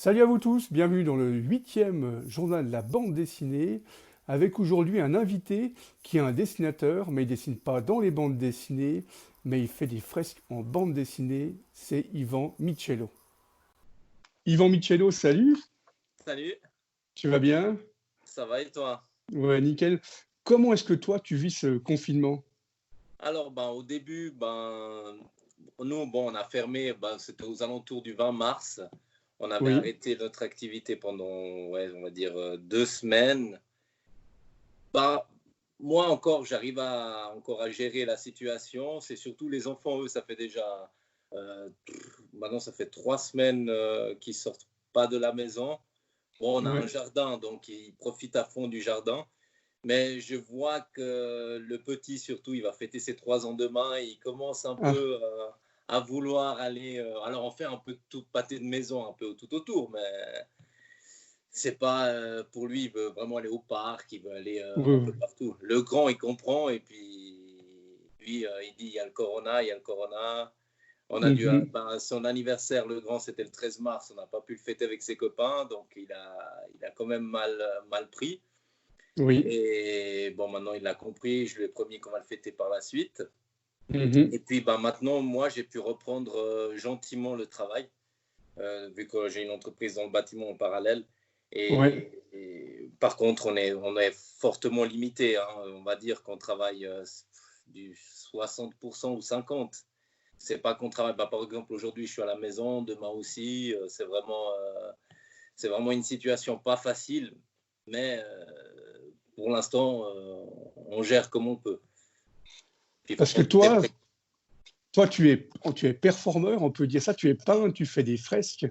Salut à vous tous, bienvenue dans le huitième journal de la bande dessinée, avec aujourd'hui un invité qui est un dessinateur, mais il dessine pas dans les bandes dessinées, mais il fait des fresques en bande dessinée, c'est Yvan Michello. Yvan Michello, salut, Salut, tu vas bien? ça va et toi? Ouais, nickel. Comment est-ce que toi tu vis ce confinement? Alors, au début, nous, on a fermé, c'était aux alentours du 20 mars. On avait Oui, arrêté notre activité pendant, ouais, on va dire 2 semaines. Bah, moi encore, encore à gérer la situation. C'est surtout les enfants, eux, ça fait déjà, maintenant, ça fait 3 semaines qu'ils sortent pas de la maison. Bon, on a un ouais. jardin, donc ils profitent à fond du jardin. Mais je vois que le petit, surtout, il va fêter ses 3 ans demain et il commence un Ah, peu à vouloir aller. Alors, on fait un peu de tout pâté de maison, un peu tout autour, mais c'est pas pour lui, il veut vraiment aller au parc, il veut aller oui, un oui. peu partout. Le grand, il comprend et puis lui, il dit il y a le corona, il y a le corona. On a dû, Mhm. son anniversaire, le grand, c'était le 13 mars, on n'a pas pu le fêter avec ses copains, donc il a quand même mal pris. Oui. Et bon, maintenant, il l'a compris. Je lui ai promis qu'on va le fêter par la suite. Mhm. Et puis, maintenant, moi, j'ai pu reprendre gentiment le travail, vu que j'ai une entreprise dans le bâtiment en parallèle. Ouais. Et par contre, on est fortement limité, hein. On va dire qu'on travaille du 60% ou 50%. C'est pas qu'on travaille. Par exemple, aujourd'hui, je suis à la maison, demain aussi. C'est vraiment une situation pas facile, mais pour l'instant, on gère comme on peut. Puis il faut Parce que prendre toutes les toi, précautions. tu es performeur, on peut dire ça, tu es peintre, tu fais des fresques.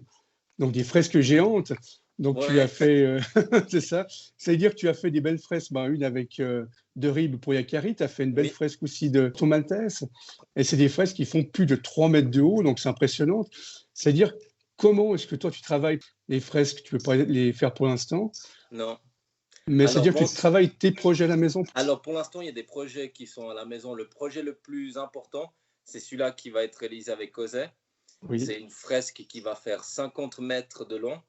Donc des fresques géantes. Donc tu as Ouais, fait, c'est ça. C'est-à-dire que tu as fait des belles fresques, ben, une avec de Rib pour Yakari, tu as fait une belle oui. fresque aussi de Tomaltès. Et c'est des fresques qui font plus de 3 mètres de haut, donc c'est impressionnant. C'est-à-dire, comment est-ce que toi tu travailles les fresques? Tu peux pas les faire pour l'instant, Non. mais Alors, c'est-à-dire que bon, tu travailles tes projets à la maison. alors pour l'instant, il y a des projets qui sont à la maison. Le projet le plus important, c'est celui-là qui va être réalisé avec Coset. Oui. C'est une fresque qui va faire 50 mètres de long.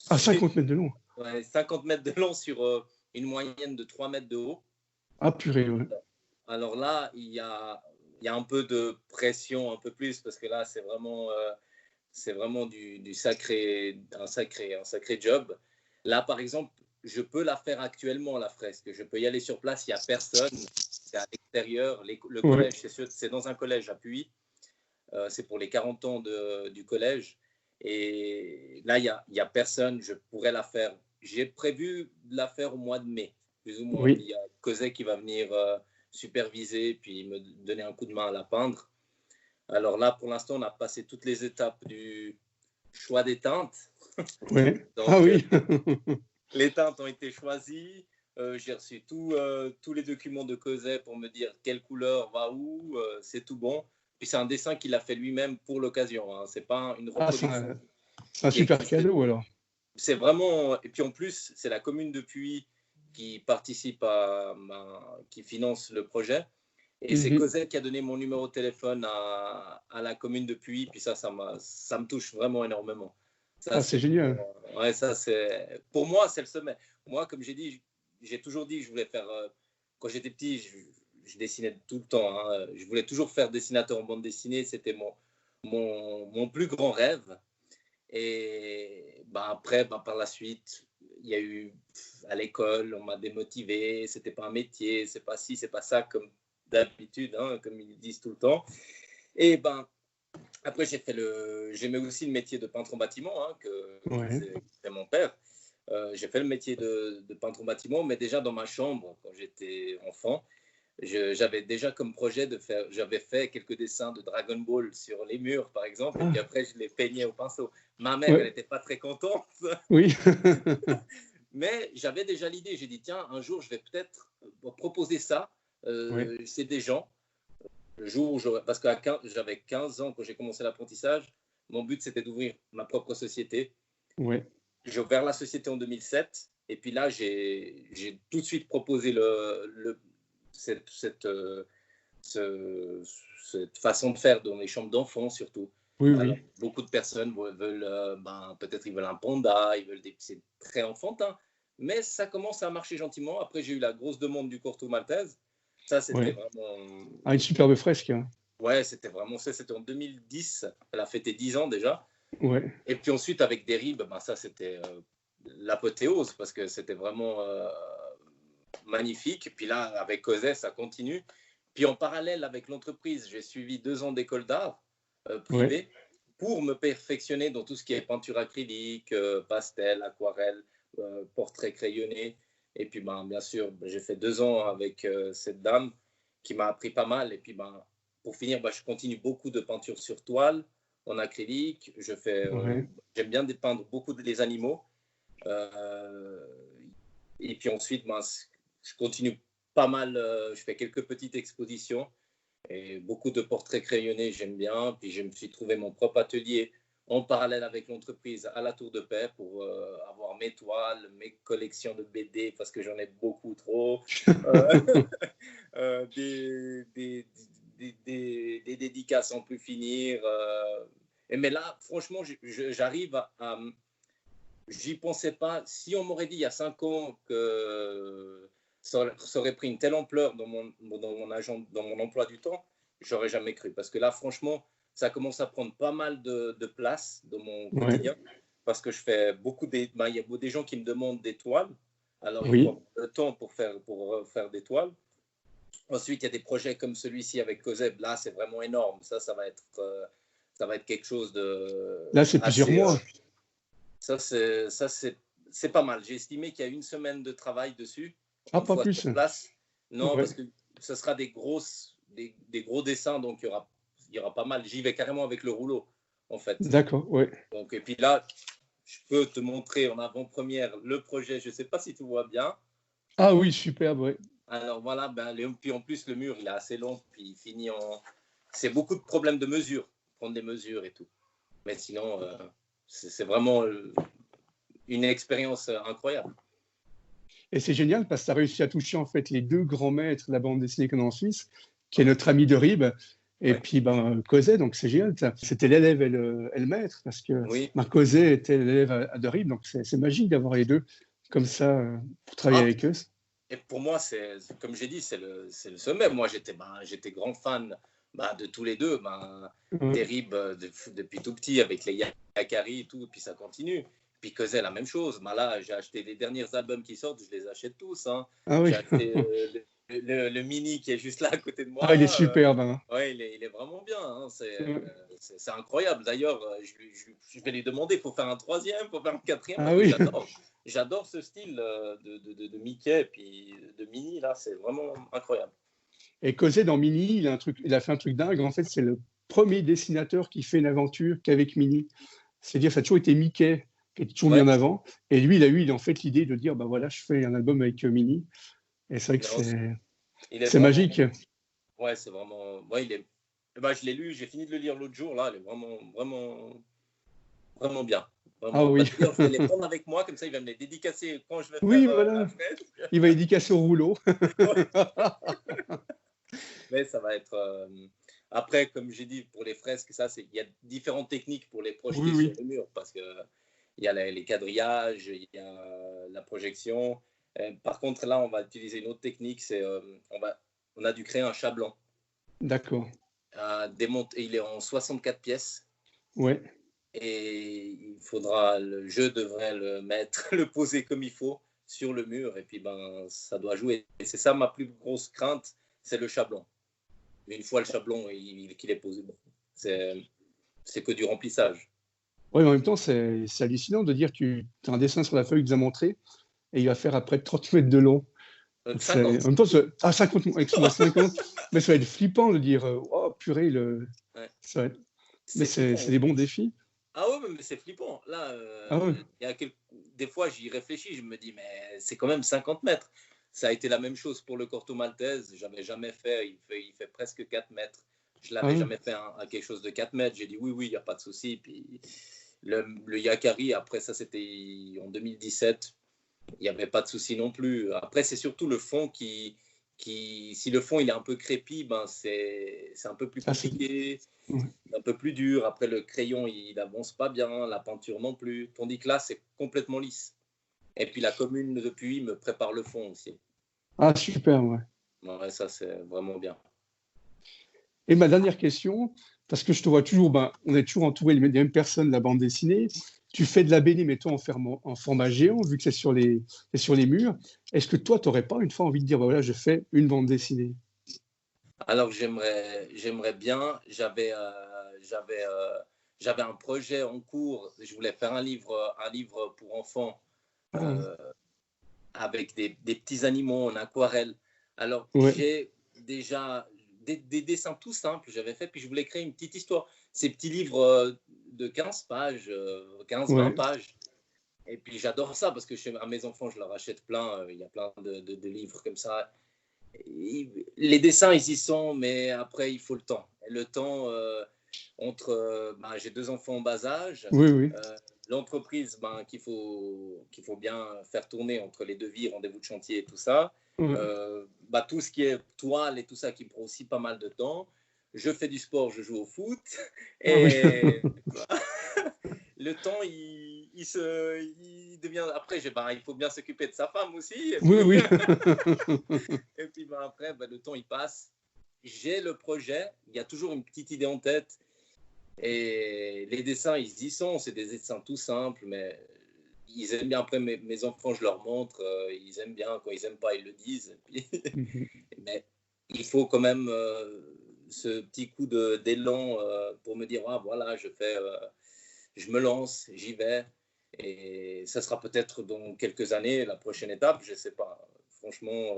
À 50 mètres de long. Ouais, 50 mètres de long sur une moyenne de 3 mètres de haut. Ah purée, ouais. Alors là, il y a un peu de pression, un peu plus, parce que là, c'est vraiment un sacré job. Là, par exemple, je peux la faire actuellement, la fresque. Je peux y aller sur place, il n'y a personne. C'est à l'extérieur. Le Ouais. collège, c'est dans un collège à Puy. C'est pour les 40 ans du collège. Et là, il y a personne. Je pourrais la faire. J'ai prévu de la faire au mois de mai, plus ou moins. Puis Oui. il y a Coset qui va venir superviser, puis me donner un coup de main à la peindre. Alors là, pour l'instant, on a passé toutes les étapes du choix des teintes. Ouais. Ah Donc, oui. les teintes ont été choisies. J'ai reçu tous les documents de Coset pour me dire quelle couleur va où. C'est tout bon. Puis c'est un dessin qu'il a fait lui-même pour l'occasion, hein. C'est pas une Ah, reproduction c'est un qui super existe. cadeau alors. C'est vraiment. Et puis en plus, c'est la commune de Puy qui participe qui finance le projet. Et c'est Mhm. Cosette qui a donné mon numéro de téléphone à la commune de Puy. Puis ça me touche vraiment énormément. Ça, Ah, c'est c'est génial. ouais, ça, c'est. Pour moi, c'est le sommet. Moi, comme j'ai dit, j'ai toujours dit que je voulais faire. Quand j'étais petit, je dessinais tout le temps, hein. Je voulais toujours faire dessinateur en bande dessinée. C'était mon plus grand rêve. Et après, par la suite, il y a eu à l'école, on m'a démotivé, c'était pas un métier, c'est pas ci, c'est pas ça, comme d'habitude, hein, comme ils disent tout le temps. Et après, j'aimais aussi le métier de peintre en bâtiment, hein, qui Ouais. faisait mon père. J'ai fait le métier de peintre en bâtiment, mais déjà dans ma chambre, quand j'étais enfant, j'avais déjà comme projet j'avais fait quelques dessins de Dragon Ball sur les murs, par exemple, et puis Ah, après, je les peignais au pinceau. Ma mère, elle ouais. n'était pas très contente, Oui. mais j'avais déjà l'idée. J'ai dit, tiens, un jour, je vais peut-être proposer ça Ouais. chez des gens. Le jour où parce que j'avais 15 ans quand j'ai commencé l'apprentissage, mon but, c'était d'ouvrir ma propre société. Ouais. J'ai ouvert la société en 2007, et puis là, j'ai tout de suite proposé cette, cette, euh, ce- cette façon de faire dans les chambres d'enfants surtout. Oui, Alors, oui. beaucoup de personnes veulent, peut-être ils veulent un panda, c'est très enfantin, mais ça commence à marcher gentiment. Après, j'ai eu la grosse demande du Corto Maltese. Ça, c'était Ouais. vraiment, Ah, une superbe fresque, hein. ouais, c'était vraiment ça. C'était en 2010. Elle a fêté 10 ans déjà. Ouais. Et puis ensuite, avec Derib, ça, c'était l'apothéose parce que c'était vraiment magnifique. Et puis là, avec Cosé, ça continue. Puis en parallèle avec l'entreprise, j'ai suivi 2 ans d'école d'art Ouais. privée pour me perfectionner dans tout ce qui est peinture acrylique, pastel, aquarelle, portrait crayonné. Et puis, bien sûr, j'ai fait 2 ans avec cette dame qui m'a appris pas mal. Et puis, pour finir, je continue beaucoup de peinture sur toile, en acrylique. Ouais. J'aime bien dépeindre beaucoup les animaux. Euh, et puis ensuite, je continue pas mal. Je fais quelques petites expositions et beaucoup de portraits crayonnés, j'aime bien. Puis je me suis trouvé mon propre atelier en parallèle avec l'entreprise à la Tour de Paix pour avoir mes toiles, mes collections de BD parce que j'en ai beaucoup trop. Euh, des dédicaces sans plus finir. Mais là, franchement, j'arrive à j'y pensais pas. Si on m'aurait dit il y a 5 ans que ça aurait pris une telle ampleur dans mon emploi du temps, j'aurais jamais cru. Parce que là, franchement, ça commence à prendre pas mal de place dans mon Ouais. quotidien. Parce que je fais beaucoup des. Il y a des gens qui me demandent des toiles. Alors, il faut Oui. avoir le temps pour faire des toiles. Ensuite, il y a des projets comme celui-ci avec Coseb. Là, c'est vraiment énorme. Ça va être quelque chose de Là, c'est plusieurs assez. mois. C'est pas mal. J'ai estimé qu'il y a 1 semaine de travail dessus, Ah, une pas fois sur plus. place. Non, Ouais. parce que ce sera des gros dessins, donc il y aura pas mal. J'y vais carrément avec le rouleau, en fait. D'accord. Ouais. Donc, et puis là, je peux te montrer en avant-première le projet. Je ne sais pas si tu vois bien. Ah oui, superbe. Ouais. Alors voilà, puis en plus, le mur, il est assez long, puis il finit en. C'est beaucoup de problèmes de mesure, prendre des mesures et tout. Mais sinon, c'est vraiment une expérience incroyable. Et c'est génial parce que tu as réussi à toucher en fait les deux grands maîtres de la bande dessinée qu'on a en Suisse, qui est Ouais, notre ami de Rib et ouais. puis Cosé, donc c'est génial. C'était l'élève et le maître parce que Oui. Cosé était l'élève de Rib, donc c'est magique d'avoir les deux comme ça pour travailler Ah, avec eux. et pour moi, comme j'ai dit, c'est le sommet. Moi, j'étais grand fan de tous les deux. Ouais. Derib depuis tout petit avec les Yakari et tout, et puis ça continue. Puis Cosé, la même chose. Là, j'ai acheté les derniers albums qui sortent, je les achète tous. Hein. Ah J'ai oui, acheté le mini qui est juste là à côté de ah, il est moi. superbe, hein. Ouais, il est vraiment bien. Hein. Ouais. C'est incroyable. D'ailleurs, je vais lui demander, il faut faire un troisième, il faut faire un quatrième, Ah parce que oui. j'adore ce style de Mickey et puis de Minnie. Là, c'est vraiment incroyable. Et Cosé dans Mini, il a fait un truc dingue. En fait, c'est le premier dessinateur qui fait une aventure qu'avec Mini. C'est-à-dire, ça a toujours été Mickey qui est toujours mis Ouais, en avant. Et lui, il a eu en fait l'idée de dire, bah voilà, je fais un album avec Mini. Et c'est vrai que non, il est c'est vraiment. magique. Ouais, c'est vraiment. Ouais, je l'ai lu, j'ai fini de le lire l'autre jour. Là, il est vraiment, vraiment, vraiment bien. Ah Vraiment. oui, D'ailleurs, je vais les prendre avec moi, comme ça, il va me les dédicacer quand je vais faire oui, la voilà. fresque. Il va édicacer au rouleau. Mais ça va être. Après, comme j'ai dit, pour les fresques, il y a différentes techniques pour les Oui, projeter sur oui, le mur parce que il y a les quadrillages, il y a la projection. Par contre, là, on va utiliser une autre technique, on a dû créer un chat blanc. d'accord. Il est en 64 pièces Ouais. et le jeu devrait le mettre, le poser comme il faut sur le mur et puis ça doit jouer. Et c'est ça ma plus grosse crainte, c'est le chat blanc. Mais une fois le chablon qu'il est posé, bon, c'est que du remplissage. Ouais, mais en même temps, c'est hallucinant de dire que tu as un dessin sur la feuille que tu as montré et il va faire après 30 mètres de long. Donc en 50. même temps, 50, excuse-moi, 50, mais ça va être flippant de dire, oh purée, Ouais. ça va être- mais C'est c'est flippant. des bons défis. Ah ouais, mais c'est flippant. Là, Ah ouais, des fois, j'y réfléchis, je me dis, mais c'est quand même 50 mètres. Ça a été la même chose pour le Corto Maltese. J'avais jamais fait, il fait presque 4 mètres. Je ah l'avais ouais. jamais fait à quelque chose de 4 mètres. J'ai dit oui, il n'y a pas de souci. Puis le Yakari, après ça, c'était en 2017. Il n'y avait pas de souci non plus. Après, c'est surtout le fond si le fond il est un peu crépi, ben c'est un peu plus compliqué, un peu plus dur. Après, le crayon, il n'avance pas bien, la peinture non plus. Tandis que là, c'est complètement lisse. Et puis, la commune depuis me prépare le fond aussi. Ah, super, ouais. Ouais, ça, c'est vraiment bien. Et ma dernière question, parce que je te vois toujours, ben, on est toujours entouré des mêmes personnes de la bande dessinée. Tu fais de la BD, mais toi en format géant, vu que c'est sur les murs. Est-ce que toi, tu n'aurais pas une fois envie de dire, ben voilà, je fais une bande dessinée? Alors, j'aimerais bien. J'avais un projet en cours. Je voulais faire un livre pour enfants avec des petits animaux en aquarelle. Alors, j'ai déjà des dessins tout simples, j'avais fait, puis je voulais créer une petite histoire. Ces petits livres de 15 pages, 15-20 pages. Et puis, j'adore ça parce que à mes enfants, je leur achète plein. Il y a plein de livres comme ça. Les dessins, ils y sont, mais après, il faut le temps. Et le temps, j'ai 2 enfants en bas âge. L'entreprise qu'il faut bien faire tourner entre les devis, rendez-vous de chantier et tout ça. Tout ce qui est toile et tout ça qui prend aussi pas mal de temps. Je fais du sport, je joue au foot. Et le temps, il devient... Après, il faut bien s'occuper de sa femme aussi. Et puis, et puis après, le temps, il passe. J'ai le projet. Il y a toujours une petite idée en tête. Et les dessins, ils y sont. C'est des dessins tout simples, mais ils aiment bien. Après, mes enfants, je leur montre. Ils aiment bien. Quand ils n'aiment pas, ils le disent. Mais il faut quand même ce petit coup d'élan pour me dire, ah, voilà, je me lance, j'y vais. Et ça sera peut-être dans quelques années la prochaine étape, je ne sais pas. Franchement,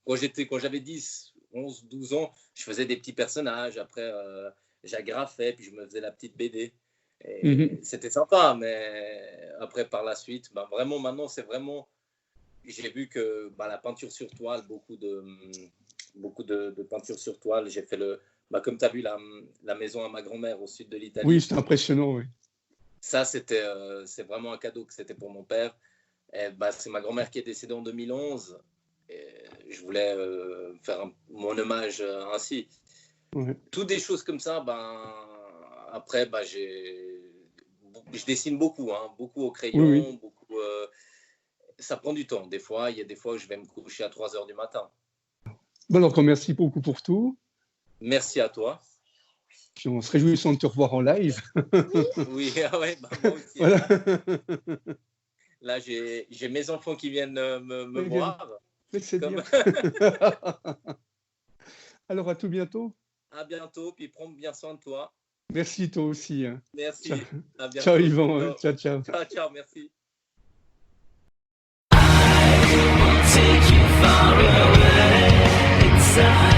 quand j'avais 10, 11, 12 ans, je faisais des petits personnages. Après, j'agrafais, puis je me faisais la petite BD. Et c'était sympa, mais après, par la suite, vraiment, maintenant, c'est vraiment... J'ai vu que la peinture sur toile, beaucoup de peinture sur toile. J'ai fait comme tu as vu, la maison à ma grand-mère au sud de l'Italie. Oui, c'était impressionnant, oui. Ça, c'est vraiment un cadeau que c'était pour mon père. Et, c'est ma grand-mère qui est décédée en 2011. Et je voulais faire mon hommage ainsi. Toutes des choses comme ça, après, je dessine beaucoup, beaucoup au crayon, beaucoup. Ça prend du temps. Des fois, il y a des fois où je vais me coucher à 3 heures du matin. Bon, alors, merci beaucoup pour tout. Merci à toi. Puis on se réjouit de te revoir en live. Oui, moi aussi. Voilà. Là, j'ai mes enfants qui viennent me voir. Mais c'est bien. Alors, à tout bientôt. À bientôt, puis prends bien soin de toi. Merci, toi aussi. Merci. Ciao, à bientôt. Ciao Yvan. Ciao, ciao. Ciao, merci. Take you far away inside.